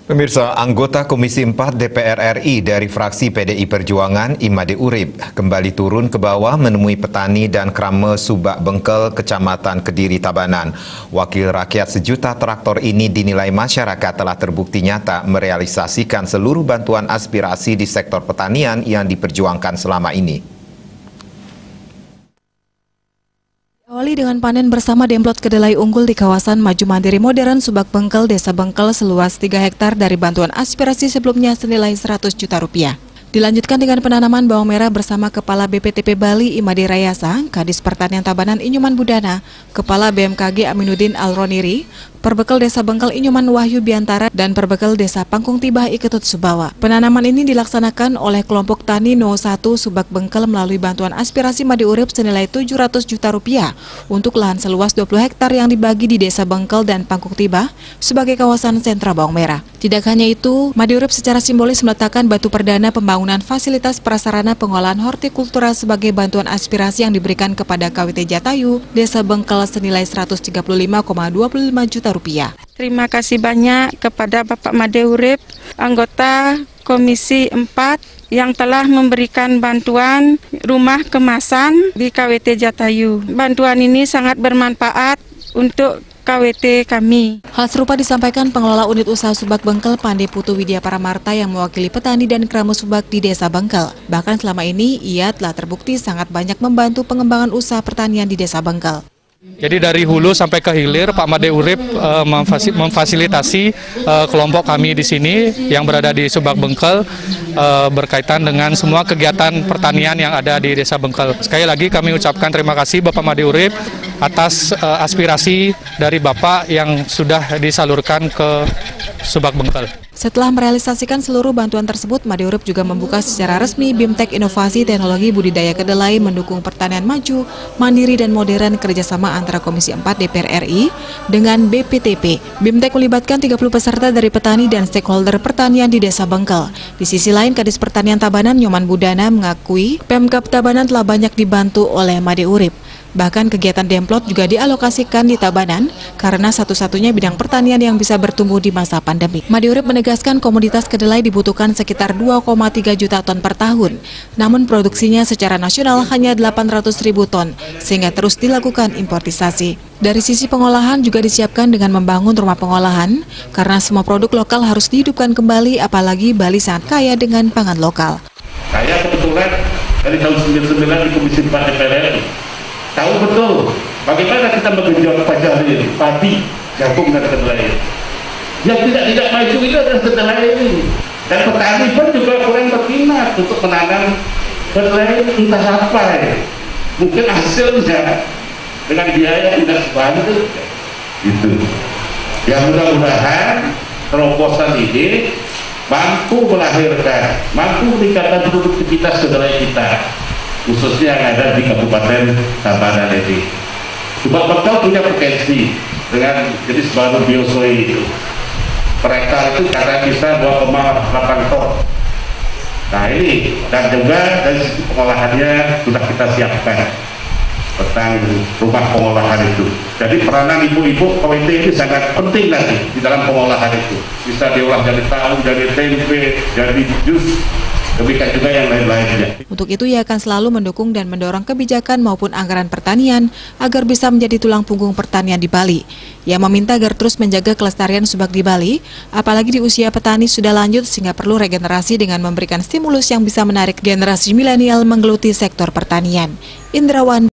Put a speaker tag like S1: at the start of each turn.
S1: Pemirsa, anggota Komisi 4 DPR RI dari fraksi PDI Perjuangan, Imade Urip, kembali turun ke bawah menemui petani dan krame Subak Bengkel, Kecamatan Kediri, Tabanan. Wakil rakyat sejuta traktor ini dinilai masyarakat telah terbukti nyata merealisasikan seluruh bantuan aspirasi di sektor pertanian yang diperjuangkan selama ini.
S2: Awali dengan panen bersama demplot kedelai unggul di kawasan Maju Mandiri Modern Subak Bengkel, Desa Bengkel seluas 3 hektar dari bantuan aspirasi sebelumnya senilai 100 juta rupiah. Dilanjutkan dengan penanaman bawang merah bersama Kepala BPTP Bali Imade Rayasa, Kadis Pertanian Tabanan Inyuman Budana, Kepala BMKG Aminuddin Alroniri, Perbekel Desa Bengkel Inyuman Wahyu Biantara, dan Perbekel Desa Pangkung Tibah Iketut Subawa. Penanaman ini dilaksanakan oleh kelompok Tani 01 Subak Bengkel melalui bantuan aspirasi Imade Urip senilai 700 juta rupiah untuk lahan seluas 20 hektar yang dibagi di Desa Bengkel dan Pangkung Tibah sebagai kawasan sentra bawang merah. Tidak hanya itu, Imade Urip secara simbolis meletakkan batu perdana pembangunan fasilitas prasarana pengolahan hortikultura sebagai bantuan aspirasi yang diberikan kepada KWT Jatayu, Desa Bengkel senilai 135,25 juta rupiah.
S3: Terima kasih banyak kepada Bapak Imade Urip, anggota Komisi 4 yang telah memberikan bantuan rumah kemasan di KWT Jatayu. Bantuan ini sangat bermanfaat untuk KWT kami.
S2: Hal serupa disampaikan pengelola unit usaha Subak Bengkel Pande Putu Widya Paramarta yang mewakili petani dan krame Subak di Desa Bengkel. Bahkan selama ini ia telah terbukti sangat banyak membantu pengembangan usaha pertanian di Desa Bengkel.
S4: Jadi dari hulu sampai ke hilir, Pak Imade Urip memfasilitasi kelompok kami di sini yang berada di Subak Bengkel berkaitan dengan semua kegiatan pertanian yang ada di Desa Bengkel. Sekali lagi kami ucapkan terima kasih Bapak Imade Urip atas aspirasi dari Bapak yang sudah disalurkan ke Subak Bengkel.
S2: Setelah merealisasikan seluruh bantuan tersebut, Imade Urip juga membuka secara resmi BIMTEK Inovasi Teknologi Budidaya Kedelai mendukung pertanian maju, mandiri dan modern kerjasama antara Komisi 4 DPR RI dengan BPTP. BIMTEK melibatkan 30 peserta dari petani dan stakeholder pertanian di Desa Bengkel. Di sisi lain, Kadis Pertanian Tabanan Nyoman Budana mengakui Pemkab Tabanan telah banyak dibantu oleh Imade Urip. Bahkan kegiatan demplot juga dialokasikan di Tabanan karena satu-satunya bidang pertanian yang bisa bertumbuh di masa pandemi. Imade Urip menegaskan komoditas kedelai dibutuhkan sekitar 2,3 juta ton per tahun. Namun produksinya secara nasional hanya 800.000 ton sehingga terus dilakukan importisasi. Dari sisi pengolahan juga disiapkan dengan membangun rumah pengolahan karena semua produk lokal harus dihidupkan kembali, apalagi Bali sangat kaya dengan pangan lokal.
S5: Saya kebetulan dari tahun 99 di Komisi 4 DPR RI. Tahu betul bagaimana kita menggenjot padi, jagung dan kedelai. Yang tidak maju itu adalah kedelai ini. Dan petani pun juga kurang berminat untuk menanam kedelai entah apa ya. Mungkin hasilnya dengan biaya yang tidak sebanyak gitu. Ya mudah-mudahan terobosan ini mampu melahirkan, mampu meningkatkan produktivitas kedelai kita, khususnya yang ada di Kabupaten Tabanan ini. Subak Bengkel punya potensi dengan jenis baru biosoi itu. Mereka itu kadang bisa 2,8 ton. Nah ini, dan juga dari sisi pengolahannya sudah kita siapkan tentang rumah pengolahan itu. Jadi peranan ibu-ibu KWT ini sangat penting nanti di dalam pengolahan itu. Bisa diolah jadi tahu, jadi tempe, jadi jus, demikian juga yang lain-lainnya.
S2: Untuk itu ia akan selalu mendukung dan mendorong kebijakan maupun anggaran pertanian agar bisa menjadi tulang punggung pertanian di Bali. Ia meminta agar terus menjaga kelestarian subak di Bali, apalagi di usia petani sudah lanjut sehingga perlu regenerasi dengan memberikan stimulus yang bisa menarik generasi milenial menggeluti sektor pertanian. Indrawan